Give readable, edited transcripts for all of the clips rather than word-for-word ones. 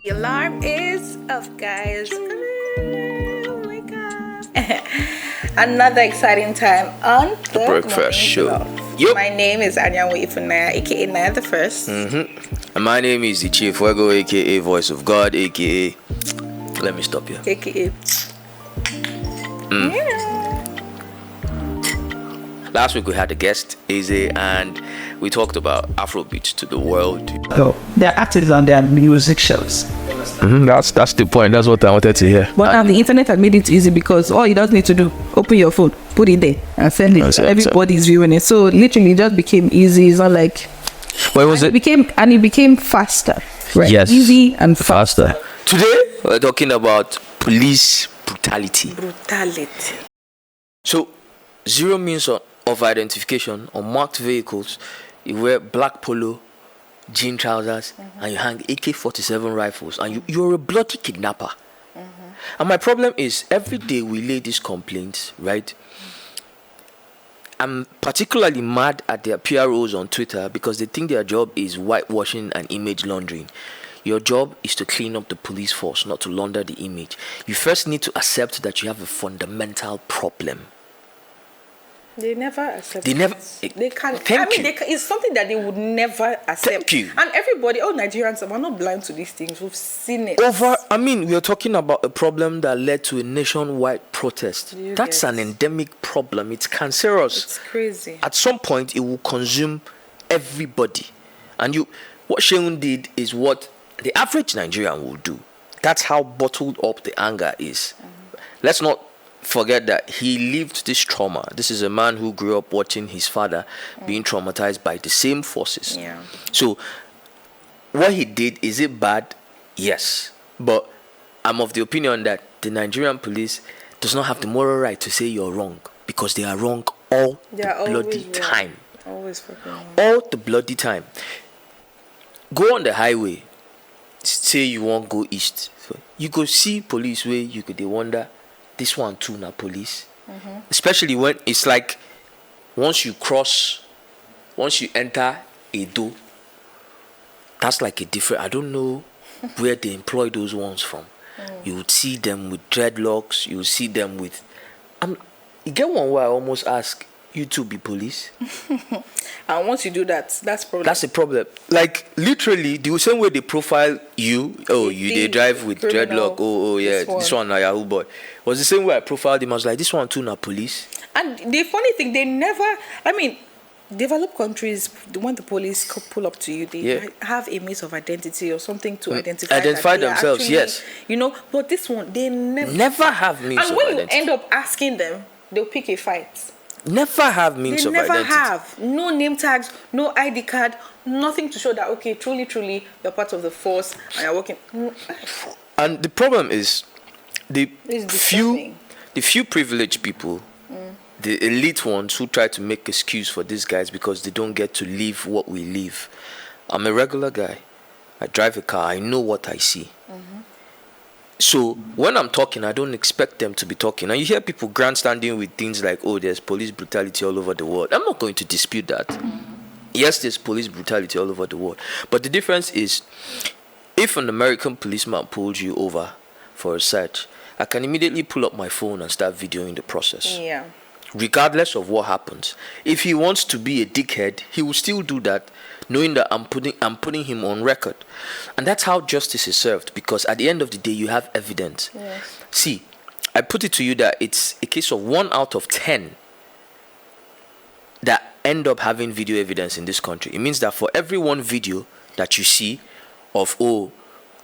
The alarm is off, guys. Wake up. Another exciting time on the breakfast show. Jollof. My name is Anyanwu Ifunaya, aka Naya the First. And my name is the Chief Fuego, aka Voice of God, aka. Let me stop you. Aka. Last week we had a guest, Eze, and we talked about Afrobeat to the world. So they're actors on their music shows. That's the point. That's what I wanted to hear. But the internet has made it easy because all you just need to do, open your phone, put it there, and send it. Everybody's viewing it. So literally, it just became easy. It's not like. What was it? It became faster. Right? Yes. Easy and faster. Today we're talking about police brutality. Brutality. So, zero means of identification on marked vehicles. You wear black polo, jean trousers, and you hang AK-47 rifles, and you're a bloody kidnapper. And my problem is, every day we lay these complaints, right? I'm particularly mad at their PROs on Twitter because they think their job is whitewashing and image laundering. Your job is to clean up the police force, not to launder the image. You first need to accept that you have a fundamental problem. They never accept. They never. They can't. Thank you. It's something that they would never accept. Thank you. And everybody, all Nigerians, are not blind to these things. We've seen it. We are talking about a problem that led to a nationwide protest. That's an endemic problem. It's cancerous. It's crazy. At some point, it will consume everybody. And what Sheun did is what the average Nigerian will do. That's how bottled up the anger is. Let's not forget that he lived this trauma. This is a man who grew up watching his father being traumatized by the same forces. Yeah. So what he did, is it bad? Yes. But I'm of the opinion that the Nigerian police does not have the moral right to say you're wrong, because they are wrong all the bloody time. Always fucking wrong. All the bloody time. Go on the highway, say you won't go east. So you go see police where they wonder, this one too na police. Especially when it's like once you enter a door, that's like a different, I don't know where they employ those ones from. You would see them with dreadlocks, you would see them with you get one where I almost ask, you two be police? And once you do that, that's problem. That's a problem. Like literally the same way they profile you, they drive with dreadlock, this one na Yahoo boy, was the same way I profiled him. I was like, this one too na police. And the funny thing, they never, developed countries, when the police pull up to you, they have a means of identity or something to identify themselves, actually, yes. But this one, they never have means of identity. And when you end up asking them, they'll pick a fight. Never have means of identity. They never have. No name tags, no ID card, nothing to show that, okay, truly, you're part of the force and you're working. And the problem is, the few privileged people, the elite ones who try to make excuse for these guys because they don't get to live what we live. I'm a regular guy. I drive a car. I know what I see. So when I'm talking, I don't expect them to be talking. And you hear people grandstanding with things like, there's police brutality all over the world. I'm not going to dispute that. Yes, there's police brutality all over the world. But the difference is, if an American policeman pulls you over for a search, I can immediately pull up my phone and start videoing the process. Yeah. Regardless of what happens. If he wants to be a dickhead, he will still do that, knowing that I'm putting him on record. And that's how justice is served, because at the end of the day, you have evidence. Yes. See, I put it to you that it's a case of 1 out of 10 that end up having video evidence in this country. It means that for every one video that you see of,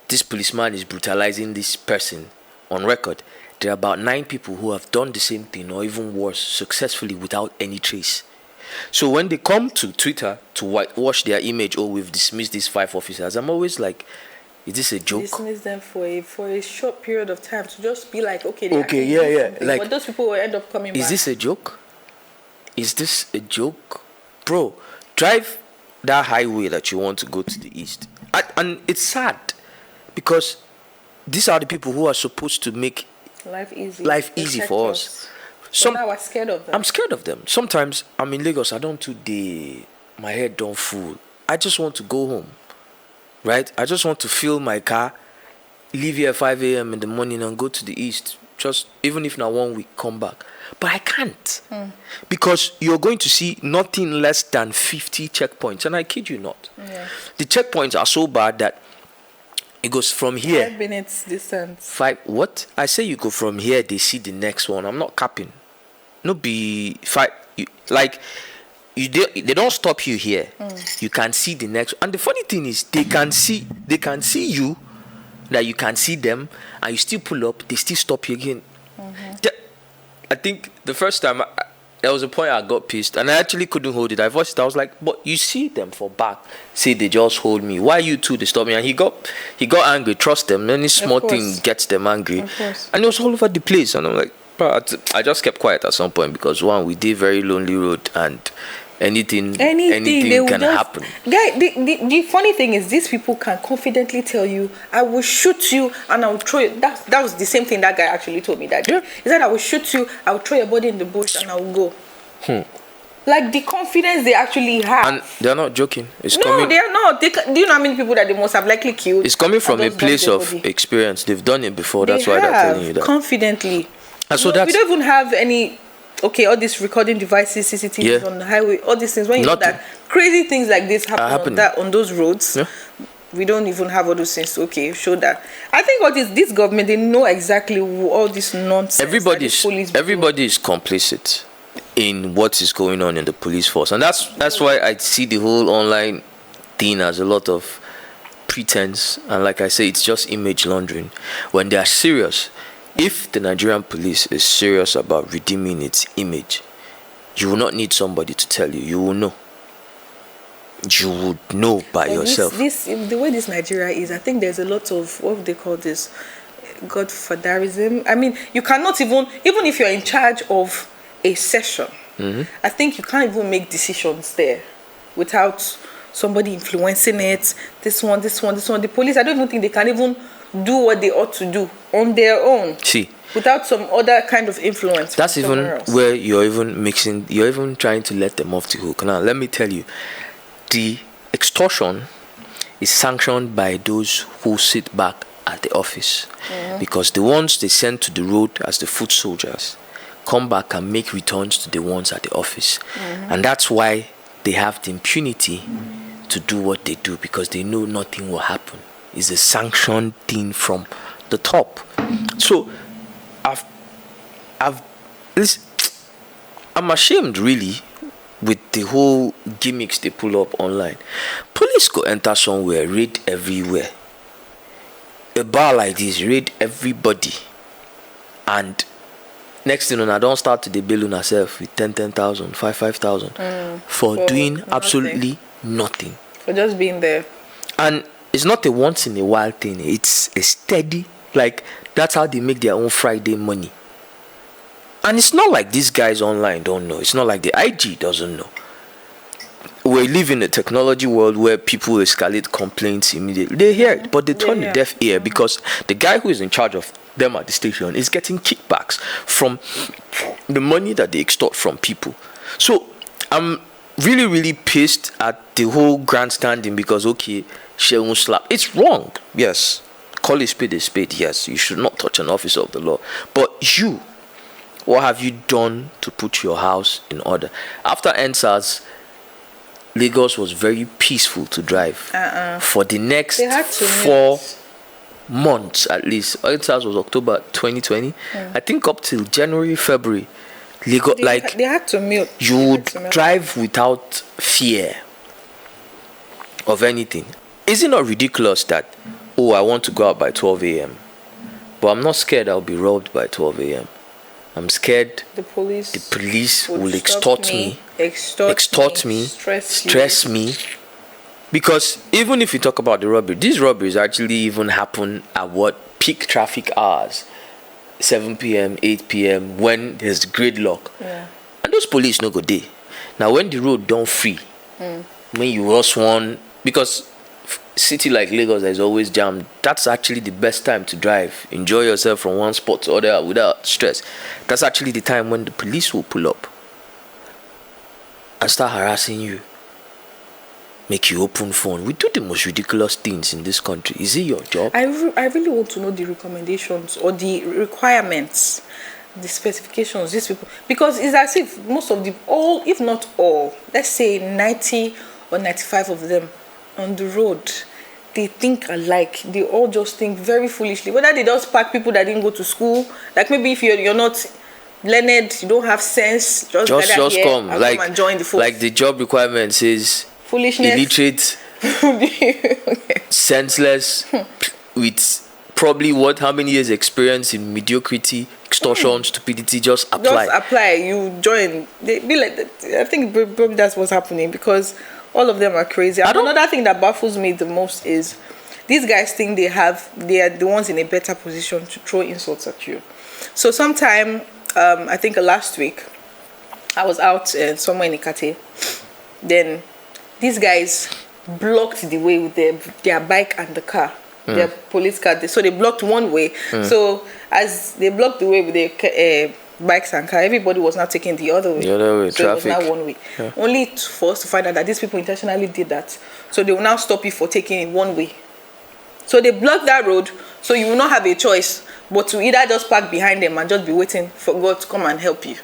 this policeman is brutalizing this person on record, there are about 9 people who have done the same thing or even worse successfully without any trace. So when they come to Twitter to whitewash their image, we've dismissed these 5 officers, I'm always like, is this a joke? Dismiss them for a short period of time to just be like, okay, Like, but those people will end up coming back. Is this a joke? Is this a joke? Bro, drive that highway that you want to go to the east. And it's sad because these are the people who are supposed to make life easy for us. Now we're scared of them. I'm scared of them. Sometimes I'm in Lagos, my head don't fool. I just want to go home. Right? I just want to fill my car leave here at 5 a.m. in the morning and go to the east. Just even if not 1 week, come back. But I can't. Because you're going to see nothing less than 50 checkpoints. And I kid you not. Yeah. The checkpoints are so bad that it goes from here. 5 minutes distance. What? I say you go from here, they see the next one. I'm not capping. No be five. They don't stop you here. You can see the next. And the funny thing is, they can see you, that you can see them, and you still pull up. They still stop you again. I think the first time there was a point I got pissed, and I actually couldn't hold it. I voiced it. I was like, "But you see them for back. Say they just hold me. Why you two they stop me?" And he got angry. Trust them. Any small thing gets them angry. And it was all over the place. And I'm like, but I just kept quiet at some point because one, we did very lonely road, and anything can happen. Guy, the funny thing is, these people can confidently tell you, "I will shoot you and I will throw you." That was the same thing that guy actually told me that day. He said, "I will shoot you, I will throw your body in the bush and I will go." Like the confidence they actually have. And they're not joking. No, they are not. Do you know how many people that they must have likely killed? It's coming from a place of experience. They've done it before. That's why they're telling you that. Confidently. And so we don't even have any. Okay, all these recording devices, CCTVs on the highway, all these things. When you know that crazy things like this happen on those roads, we don't even have all those things. Okay, show that. I think what is this government? They know exactly all this nonsense. Everybody is complicit in what is going on in the police force, and that's why I see the whole online thing as a lot of pretense. And like I say, it's just image laundering. When they are serious. If the Nigerian police is serious about redeeming its image, you will not need somebody to tell you. You will know. You would know by yourself. The way this Nigeria is, I think there's a lot of, what they call this, godfatherism. I mean, you cannot even if you're in charge of a session, I think you can't even make decisions there without somebody influencing it. This one. The police, I don't even think they can even do what they ought to do on their own. See, without some other kind of influence. That's even where you're even trying to let them off the hook. Now, let me tell you, the extortion is sanctioned by those who sit back at the office, because the ones they send to the road as the foot soldiers come back and make returns to the ones at the office, and that's why they have the impunity to do what they do, because they know nothing will happen. It's a sanctioned thing from the top. So I'm ashamed really with the whole gimmicks they pull up online. Police go enter somewhere, raid everywhere. A bar like this, raid everybody, and next thing on, I don't start to the bill on herself with 10,000, 5,000 for doing absolutely nothing. For just being there. And it's not a once in a while thing. It's a steady, like that's how they make their own Friday money. And it's not like these guys online don't know. It's not like the IG doesn't know. We live in a technology world where people escalate complaints immediately. They hear it, but they turn a deaf ear because the guy who is in charge of them at the station is getting kickbacks from the money that they extort from people. So I'm really, really pissed at the whole grandstanding because, okay, she won't slap. It's wrong, yes. Call a spade, yes. You should not touch an officer of the law. But you, what have you done to put your house in order? After NSAS, Lagos was very peaceful to drive. For the next 4 months at least. NSAS was October 2020. I think up till January, February, Lagos, they had to mute. You would drive without fear of anything. Is it not ridiculous that, I want to go out by 12 a.m. but I'm not scared I'll be robbed by 12 a.m. I'm scared the police will extort me, stress me. Because even if you talk about the robbery, these robberies actually even happen at what peak traffic hours, 7 p.m., 8 p.m. when there's gridlock. And those police no go there. Now when the road don't free, when you rush one, because city like Lagos is always jammed, that's actually the best time to drive. Enjoy yourself from one spot to other without stress. That's actually the time when the police will pull up and start harassing you. make you open phone. We do the most ridiculous things in this country. Is it your job? I really want to know the recommendations or the requirements, the specifications, these people, because it's as if most of the, all, if not all, let's say 90 or 95 of them on the road, they think alike. They all just think very foolishly. Whether they just pack people that didn't go to school, like maybe if you're not learned, you don't have sense, just come. Like, come and join the force. Like the job requirement says, foolishness, illiterate, okay. senseless, with probably how many years experience in mediocrity, extortion, stupidity. Just apply. Just apply. You join. They be like, I think probably that's what's happening, because all of them are crazy. And another thing that baffles me the most is these guys think they are the ones in a better position to throw insults at you. So sometime, I think last week, I was out somewhere in Ikate. Then these guys blocked the way with their bike and the car, their police car. So they blocked one way. So as they blocked the way with their bikes and car, everybody was now taking the other way. So traffic. It was now one way. Yeah. Only for us to find out that these people intentionally did that. So they will now stop you for taking it one way. So they blocked that road, so you will not have a choice but to either just park behind them and just be waiting for God to come and help you,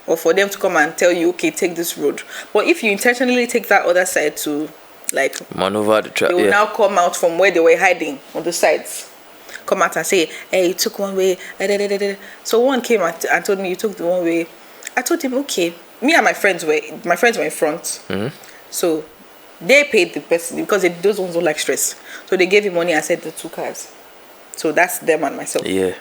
or for them to come and tell you, okay, take this road. But if you intentionally take that other side to, like, maneuver the traffic, they will now come out from where they were hiding on the sides, come out and say, hey, you took one way. So one came and told me, you took the one way. I told him, okay. Me and my friends were in front. So they paid the person because those ones don't like stress. So they gave him money and said the 2 cars. So that's them and myself. Yeah.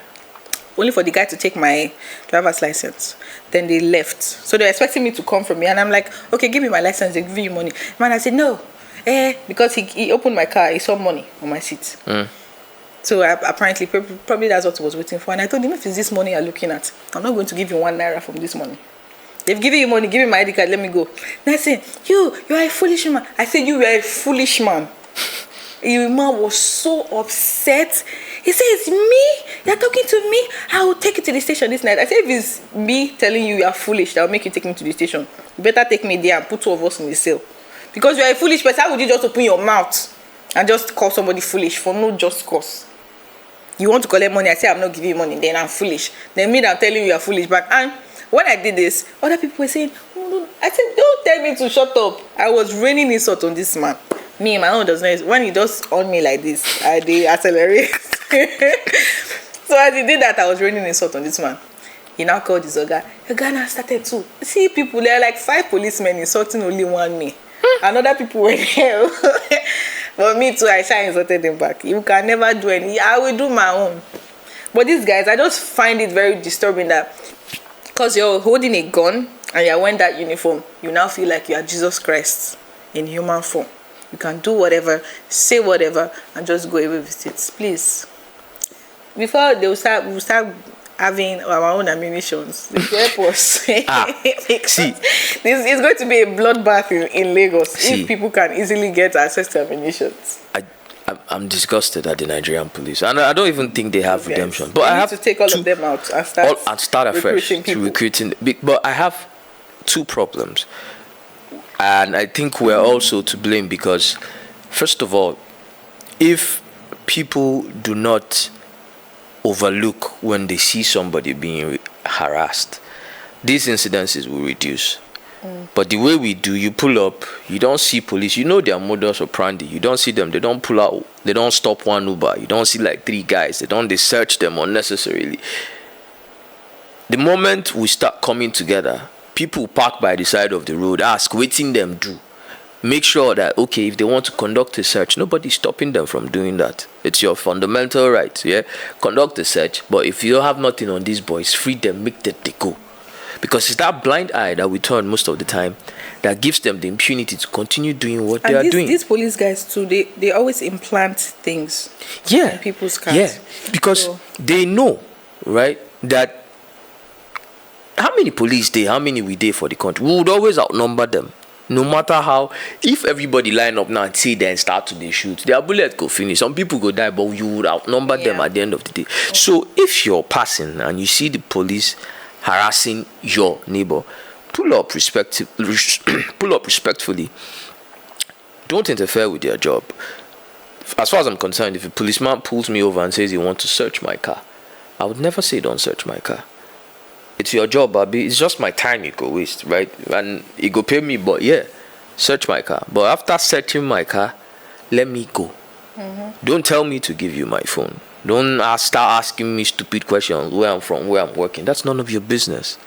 Only for the guy to take my driver's license. Then they left. So they're expecting me to come from me. And I'm like, okay, give me my license. They give you money. Man, I said, no. Because he opened my car. He saw money on my seat. So apparently, probably that's what he was waiting for. And I told him, if it's this money you're looking at, I'm not going to give you 1 naira from this money. They've given you money. Give me my ID card. Let me go. Then I said, you are a foolish man. I said, you are a foolish man. The man was so upset. He said, it's me? You're talking to me? I will take you to the station this night. I said, if it's me telling you are foolish, that will make you take me to the station. You better take me there and put 2 of us in the cell. Because you are a foolish person. How would you just open your mouth and just call somebody foolish for no just cause? You want to collect money, I say, I'm not giving you money, then I'm foolish. Then me, I'm telling you are foolish back. And when I did this, other people were saying, oh, no. I said, don't tell me to shut up. I was raining insult on this man. Me, my own does not. When he does on me like this, I accelerate. So as he did that, I was raining insult on this man. He now called his Oga. The guy now started too. See people, there are like 5 policemen insulting only one me. And other people were there. But me too, I insulted them back. You can never do any. I will do my own. But these guys, I just find it very disturbing that because you're holding a gun and you're wearing that uniform, you now feel like you are Jesus Christ in human form. You can do whatever, say whatever, and just go away with it. Please. Before we'll start having our own ammunitions. Help us. See, it's going to be a bloodbath in Lagos if people can easily get access to ammunitions. I'm disgusted at the Nigerian police, and I don't even think they have redemption. But I have to take all of them out and start afresh recruiting. But I have 2 problems. And I think we're also to blame because, first of all, if people do not overlook when they see somebody being harassed, these incidences will reduce. But the way we do, you pull up, you don't see police, you know their modus operandi, you don't see them, they don't pull out, they don't stop one Uber, you don't see like 3 guys, they search them unnecessarily. The moment we start coming together, people park by the side of the road, ask, waiting them do. Make sure that, okay, if they want to conduct a search, nobody's stopping them from doing that. It's your fundamental right, yeah? Conduct a search, but if you don't have nothing on these boys, free them, make them they go. Because it's that blind eye that we turn most of the time that gives them the impunity to continue doing what they are doing. These police guys too, they always implant things in people's cars. Yeah, because they know, right, that how many police they, how many we there for the country, we would always outnumber them. No matter how, if everybody line up now and say then start to they shoot, their bullet go finish. Some people go die, but you would outnumber them at the end of the day. So if you're passing and you see the police harassing your neighbor, pull up respectfully. don't interfere with their job. As far as I'm concerned, if a policeman pulls me over and says he wants to search my car, I would never say don't search my car. It's your job, Abi. It's just my time you go waste, right? And you go pay me, but yeah, search my car. But after searching my car, let me go. Don't tell me to give you my phone. Don't start asking me stupid questions, where I'm from, where I'm working. That's none of your business.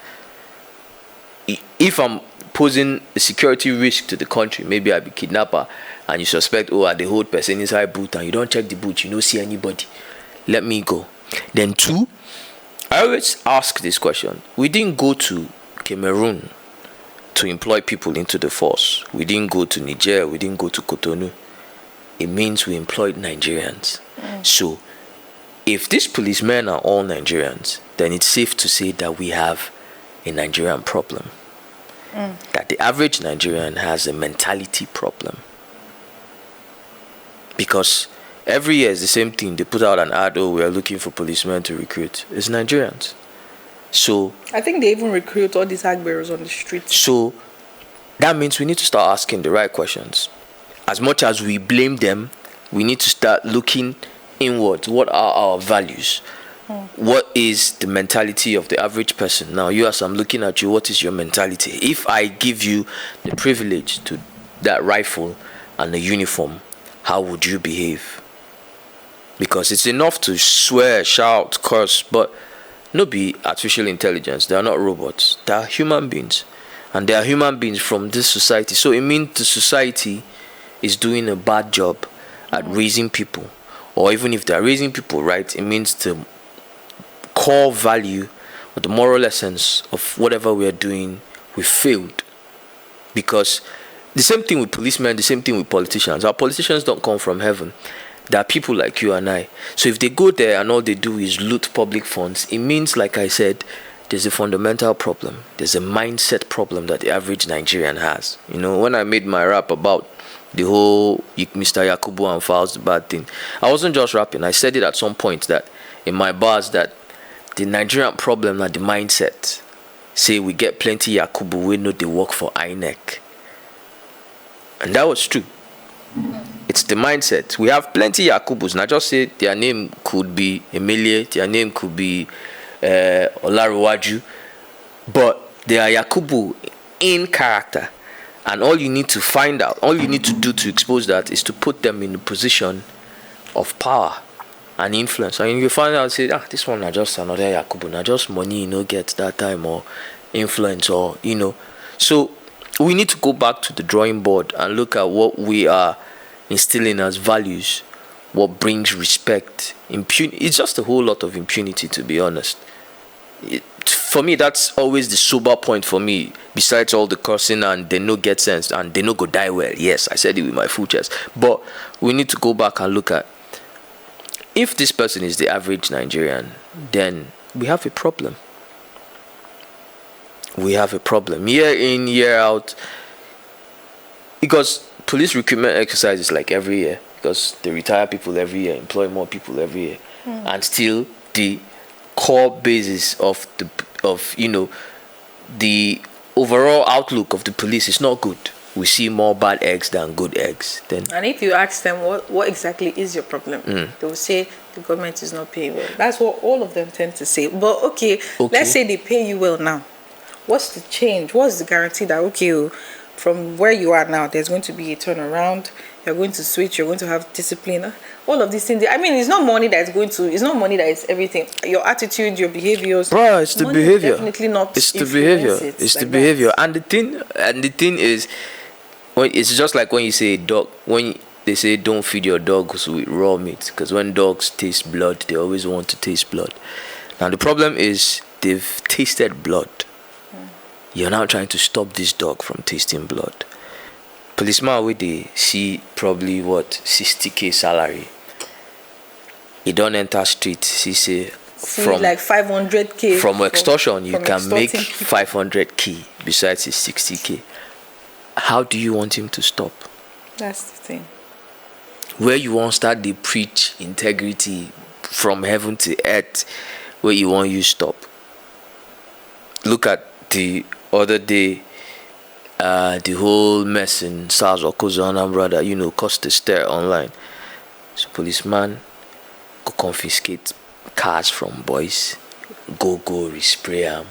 If I'm posing a security risk to the country, maybe I be kidnapper, and you suspect, I the hold person inside boot, and you don't check the boot, you don't see anybody, let me go. Then 2, I always ask this question. We didn't go to Cameroon to employ people into the force. We didn't go to Niger. We didn't go to Cotonou. It means we employed Nigerians. So if these policemen are all Nigerians, then it's safe to say that we have a Nigerian problem. That the average Nigerian has a mentality problem. Because every year is the same thing. They put out an ad, we are looking for policemen to recruit. It's Nigerians. So I think they even recruit all these agberos on the streets. So that means we need to start asking the right questions. As much as we blame them, we need to start looking inward. What are our values? What is the mentality of the average person? Now, you, as I'm looking at you, what is your mentality? If I give you the privilege to that rifle and the uniform, how would you behave? Because it's enough to swear, shout, curse, but no be artificial intelligence. They are not robots. They are human beings. And they are human beings from this society. So it means the society is doing a bad job at raising people. Or even if they are raising people right, it means the core value or the moral essence of whatever we are doing, we failed. Because the same thing with policemen, the same thing with politicians. Our politicians don't come from heaven. There are people like you and I. So if they go there and all they do is loot public funds, it means, like I said, there's a fundamental problem. There's a mindset problem that the average Nigerian has. You know, when I made my rap about the whole Mr. Yakubu and Fowles the bad thing, I wasn't just rapping. I said it at some point that in my bars that the Nigerian problem are the mindset. Say we get plenty Yakubu, we know they work for INEC. And that was true. It's the mindset. We have plenty Yakubus. Now just say their name could be Emilie, their name could be Olaruwaju, but they are Yakubu in character. And all you need to find out, all you need to do to expose that is to put them in a position of power and influence. And you find out, say, this one is just another Yakubu, not just money, get that time, or influence, or, So we need to go back to the drawing board and look at what we are instilling as values, what brings respect. It's just a whole lot of impunity, to be honest. For me, that's always the sober point for me, besides all the cursing and they no get sense and they no go die well. Yes, I said it with my full chest. But we need to go back and look at, if this person is the average Nigerian, then we have a problem. We have a problem. Year in, year out. Because police recruitment exercise is like every year. Because they retire people every year, employ more people every year. And still the core basis of the overall outlook of the police is not good. We see more bad eggs than good eggs. And if you ask them what exactly is your problem, they will say the government is not paying well. That's what all of them tend to say. But okay, let's say they pay you well now. What's the change? What's the guarantee that from where you are now, there's going to be a turnaround? You're going to switch. You're going to have discipline. All of these things. I mean, it's not money that is it's not money that is everything. Your attitude, your behaviors. Bro, it's the behavior. Definitely not. It's the behavior. It's the behavior. And the thing is, it's just like when you say dog. When they say don't feed your dogs with raw meat, because when dogs taste blood, they always want to taste blood. Now the problem is they've tasted blood. You're now trying to stop this dog from tasting blood. Policeman where they see probably 60k salary. He don't enter street. He say from like 500k. From extortion, you can make 500k besides his 60k. How do you want him to stop? That's the thing. Where you want start the preach integrity from heaven to earth, where you want you stop. Look at the other day, the whole mess in SARS or Anambra that caused a stir online. So policeman go confiscate cars from boys, go respray them,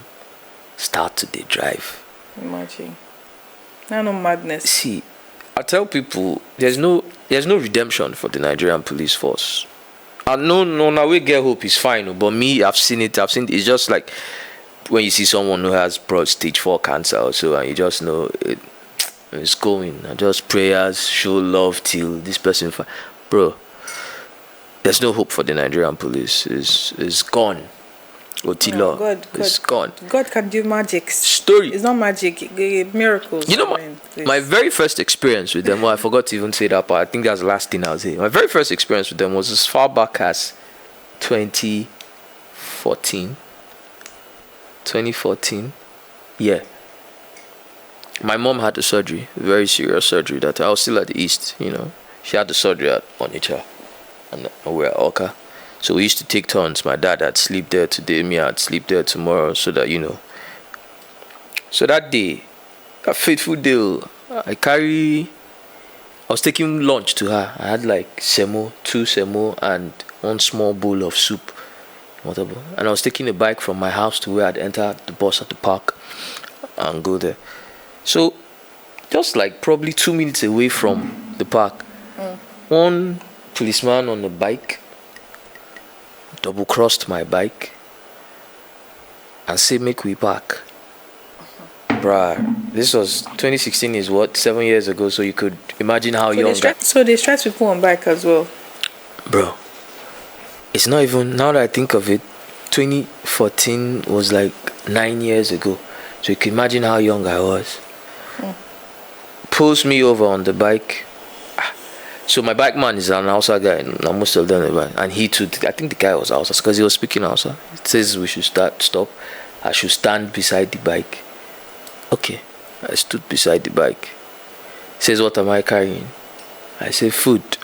start to dey drive. Imagine. No madness. See, I tell people there's no redemption for the Nigerian police force. And no, now we get hope is fine, but me, I've seen it. It's just like when you see someone who has stage 4 cancer or so, and you just know it's going. And just prayers, show love till this person, bro. There's no hope for the Nigerian police. It's gone. Otilo, God, it's gone. God can do magic. Story. It's not magic. Miracles. My very first experience with them. Well, I forgot to even say that part. I think that's the last thing I'll say. My very first experience with them was as far back as 2014. 2014. Yeah. My mom had a surgery, a very serious surgery. That I was still at the East. She had the surgery at Onitsha, and we're at Oka. So we used to take turns. My dad had sleep there today, me I'd sleep there tomorrow, so that So that day, a fateful day, I was taking lunch to her. I had like two semo, and one small bowl of soup, whatever. And I was taking a bike from my house to where I'd enter the bus at the park and go there. So, just like probably 2 minutes away from the park, one policeman on a bike double crossed my bike and said, "Make we park." Bruh, this was 2016 is what, 7 years ago, so you could imagine how young. So they stress people on bike as well. Bro, it's not even, now that I think of it, 2014 was like 9 years ago, so you can imagine how young I was. Pulls me over on the bike. So my bike man is an Hausa guy, and most of them, and he too, I think the guy was Hausa because he was speaking Hausa. It says we should stop. I should stand beside the bike. Okay, I stood beside the bike. He says, "What am I carrying?" I say, "Food."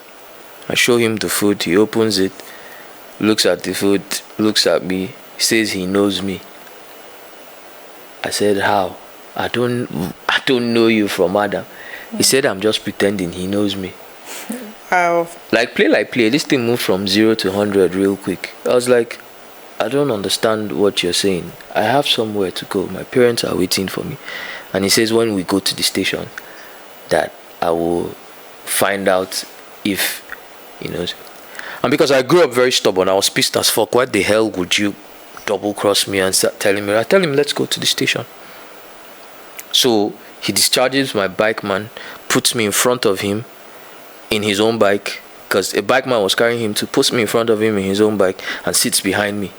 I show him the food. He opens it, looks at the food, looks at me. He says he knows me. I said, "How?" I don't know you from Adam. He said, "I'm just pretending he knows me." Wow. Like play. This thing moved from 0 to 100 real quick. I was like, I don't understand what you're saying. I have somewhere to go. My parents are waiting for me. And he says when we go to the station that I will find out if, And because I grew up very stubborn, I was pissed as fuck. Why the hell would you double cross me and start telling me? I tell him, let's go to the station. So he discharges my bike man, puts me in front of him in his own bike, because a bike man was carrying him, to puts me in front of him in his own bike and sits behind me.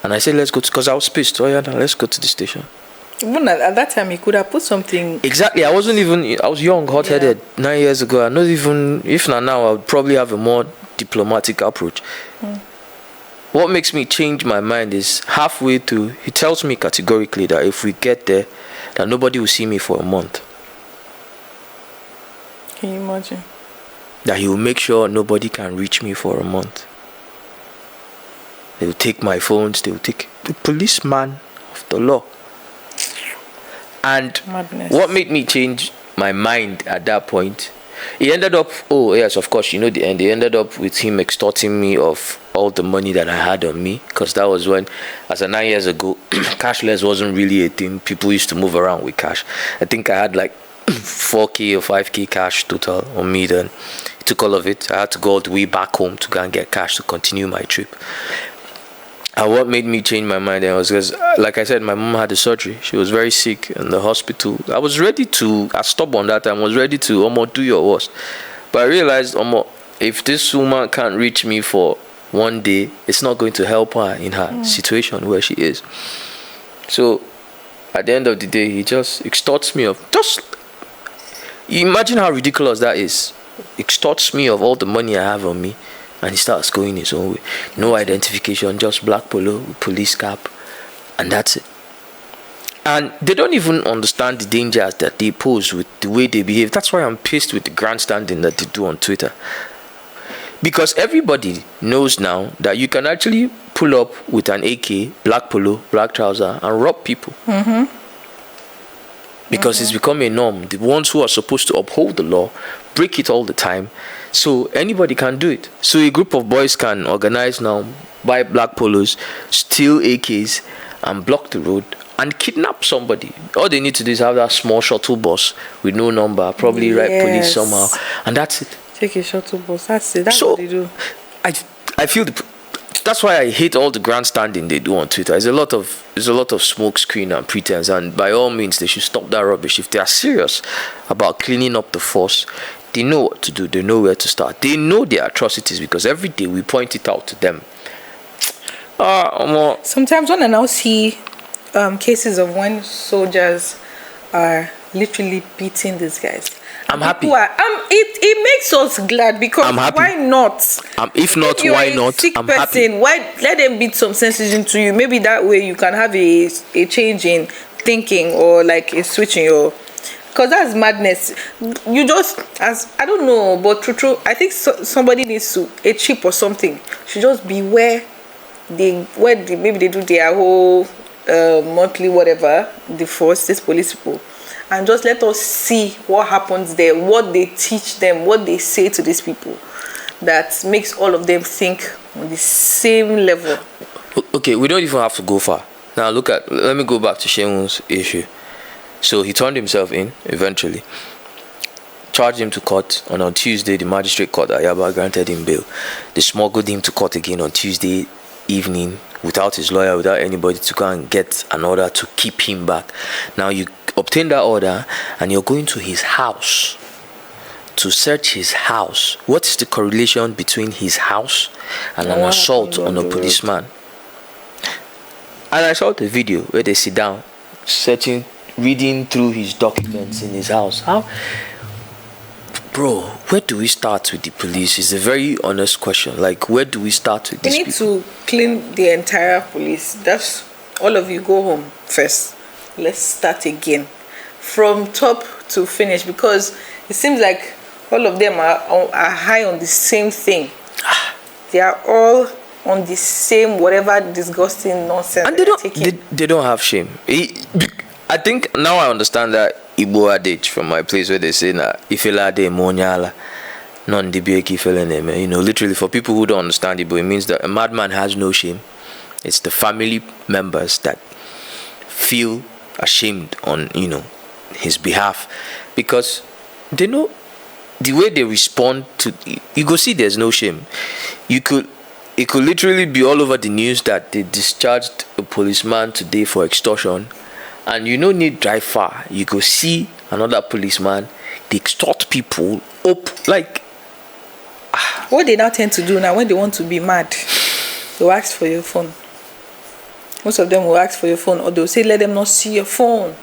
And I said, let's go, because I was pissed. Oh yeah, let's go to the station. Even at that time, he could have put something. Exactly. I was young, hot-headed, 9 years ago. I'm not even, if not now, I would probably have a more diplomatic approach. What makes me change my mind is halfway through, he tells me categorically that if we get there, that nobody will see me for a month. Can you imagine? That he will make sure nobody can reach me for a month. They will take my phones, they will take the policeman of the law. And Madness. What made me change my mind at that point, he ended up, oh yes, of course, the end. He ended up with him extorting me of all the money that I had on me, because that was when, as of 9 years ago, cashless wasn't really a thing. People used to move around with cash. I think I had like 4K or 5K cash total on me then. He took all of it. I had to go all the way back home to go and get cash to continue my trip. And what made me change my mind then was because, like I said, my mom had a surgery. She was very sick in the hospital. I stopped on that time. I was ready to almost do your worst. But I realized, if this woman can't reach me for one day, it's not going to help her in her situation where she is. So, at the end of the day, he just extorts me of imagine how ridiculous that is. Extorts me of all the money I have on me, and he starts going his own way. No identification, just black polo, police cap, and that's it. And they don't even understand the dangers that they pose with the way they behave. That's why I'm pissed with the grandstanding that they do on Twitter. Because everybody knows now that you can actually pull up with an AK, black polo, black trouser, and rob people. because it's become a norm. The ones who are supposed to uphold the law break it all the time. So anybody can do it. So a group of boys can organize now, buy black polos, steal AKs, and block the road and kidnap somebody. All they need to do is have that small shuttle bus with no number, probably write police somehow, and that's it. Take a shuttle bus. That's it. That's what they do. I feel that's why I hate all the grandstanding they do on Twitter. There's a lot of smoke screen and pretense, and by all means they should stop that rubbish. If they are serious about cleaning up the force, they know what to do. They know where to start. They know their atrocities because every day we point it out to them. Sometimes when I now see cases of when soldiers are literally beating these guys, I'm happy. It makes us glad because why not? If not, if why not? Sick I'm person, happy. Why let them beat some sense into you? Maybe that way you can have a change in thinking or like a switch in your. Because that's madness. You just, as I don't know, but true, I think somebody needs to a chip or something should just be where maybe they do their whole monthly whatever, the force, these police people, and just let us see what happens there, what they teach them, what they say to these people, that makes all of them think on the same level. Okay, we don't even have to go far. Now let me go back to Shemun's issue. So he turned himself in eventually, charged him to court, and on Tuesday the magistrate court at Yaba granted him bail. They smuggled him to court again on Tuesday evening without his lawyer, without anybody to go and get an order to keep him back. Now you obtain that order and you're going to his house to search his house. What is the correlation between his house and an assault on a policeman? And I saw the video where they sit down searching, reading through his documents in his house. How, bro, where do we start with the police? It's a very honest question. Like, where do we start with this? We need to clean the entire police. That's all of you go home first. Let's start again from top to finish, because it seems like all of them are high on the same thing. They are all on the same whatever disgusting nonsense, and they don't have shame. I think now I understand that Igbo adage from my place where they say that ifela de monyala non dibieki feleneme. You know, literally for people who don't understand Igbo, it means that a madman has no shame. It's the family members that feel ashamed on, you know, his behalf, because they know the way they respond to. You go see, there's no shame. It could literally be all over the news that they discharged a policeman today for extortion, and you no need drive far. You go see another policeman, they extort people up like. What they now tend to do now when they want to be mad, they'll ask for your phone. Most of them will ask for your phone, or they'll say let them not see your phone.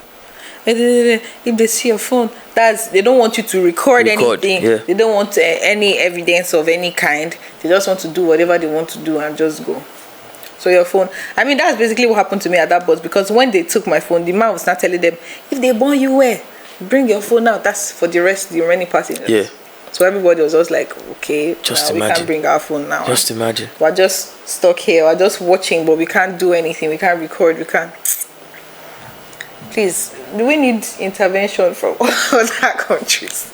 If they see your phone, they don't want you to record anything. Yeah. They don't want any evidence of any kind. They just want to do whatever they want to do and just go. So your phone, I mean, that's basically what happened to me at that bus, because when they took my phone, the man was not telling them, if they burn you where, bring your phone out. That's for the remaining passengers. Yeah. So everybody was just like, okay, just we can't bring our phone now. Just imagine. We're just stuck here. We're just watching, but we can't do anything. We can't record. We can't. Please, do we need intervention from other countries,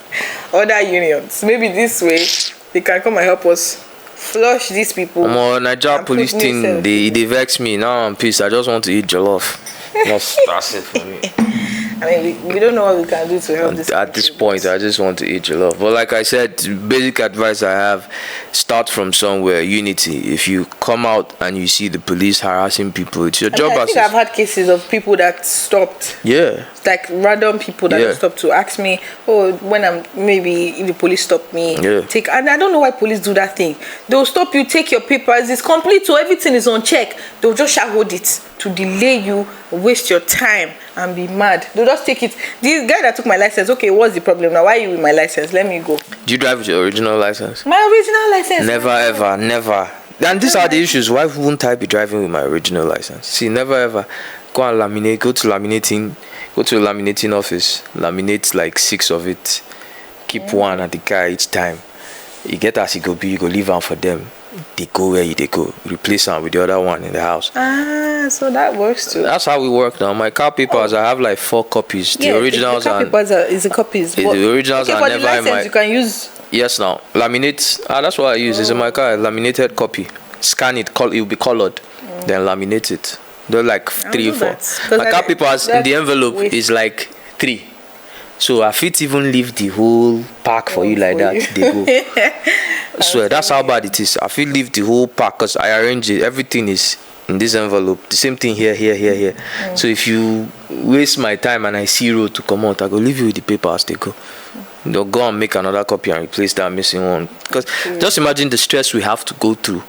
other unions? Maybe this way they can come and help us flush these people. Nigeria police thing, they vex me. Now I'm pissed. I just want to eat jollof. That's it for me. I mean, we don't know what we can do to help this. At this point, I just want to eat jollof. But like I said, basic advice I have: start from somewhere. Unity. If you come out and you see the police harassing people, it's your job. I think I've had cases of people that stopped. Yeah. Like random people that stopped to ask me, oh, when if the police stop me, and I don't know why police do that thing. They'll stop you, take your papers, it's complete, so everything is on check. They'll just hold it to delay you, waste your time, and be mad. They'll just take it. This guy that took my license, okay, what's the problem now? Why are you with my license? Let me go. Do you drive with your original license? My original license. Never, ever, never. And these are the issues. Why wouldn't I be driving with my original license? See, never, ever. Go and laminate, go to a laminating office, laminate like 6 of it, keep one at the car each time. You get as you go be, you go leave out for them. they go where they go. Replace them with the other one in the house. So that works too. That's how we work now. My car papers, I have like 4 copies. The originals the car papers is the copies. The originals are for never the license, in my. You can use. Yes, now laminate. That's what I use. It's in my car. Laminated copy. Scan it. It will be colored. Then laminate it. They're like 3 or 4. My car papers in the envelope is like 3. So I fit even leave the whole pack for you like that. They go. So that's how bad it is. I fit leave the whole pack because I arrange it. Everything is in this envelope. The same thing here. So if you waste my time and I see road to come out, I go leave you with the papers. They go. They'll go and make another copy and replace that missing one. Because just imagine the stress we have to go through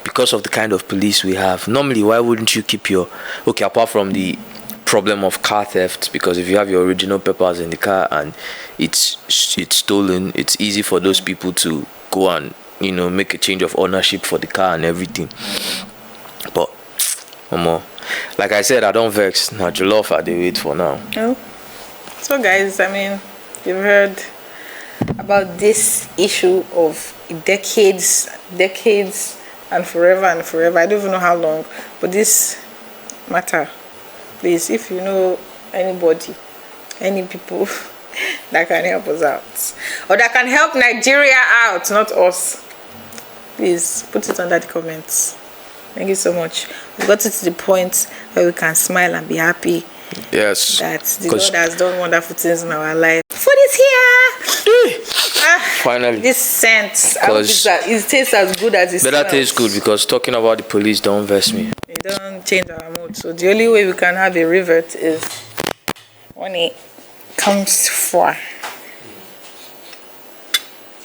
because of the kind of police we have. Normally, why wouldn't you keep your apart from the problem of car theft, because if you have your original papers in the car and it's stolen, it's easy for those people to go and make a change of ownership for the car and everything. But like I said, I don't vex. Now Jollof I dey wait for now. Oh. So guys, I mean, you've heard about this issue of decades and forever. I don't even know how long, but this matter. Please, if you know anybody, any people that can help us out, or that can help Nigeria out, not us, please put it under the comments. Thank you so much. We got it to the point where we can smile and be happy. Yes. That the Lord has done wonderful things in our life. Food is here. Finally. This scent, it tastes as good as it better smells. Tastes good, because talking about the police don't vex me. It don't change our mood. So the only way we can have a revert is when it comes for.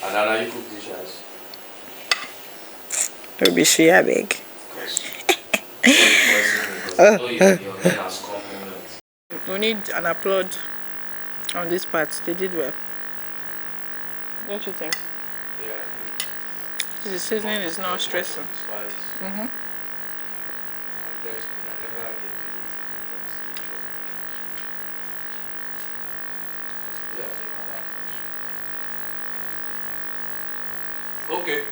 And then you cook dishes. Don't be sure, big. We need an applaud on this part. They did well. Don't you think? Yeah. The seasoning is not stressing. Okay.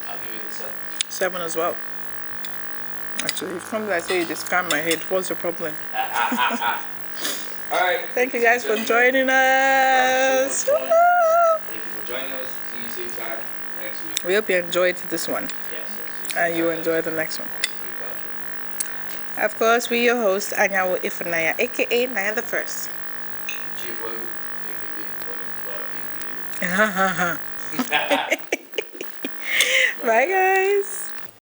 I'll give you the 7. 7 as well. Actually, if something I say you just calm my head, what's your problem? Alright. Thank you guys for joining us. Thank you for joining us. See you same time next week. We hope you enjoyed this one. Yes. And you enjoy the next one. Of course, we're your host, Anyawo Ifunaya, aka Naya the First. Chief, Bye, guys.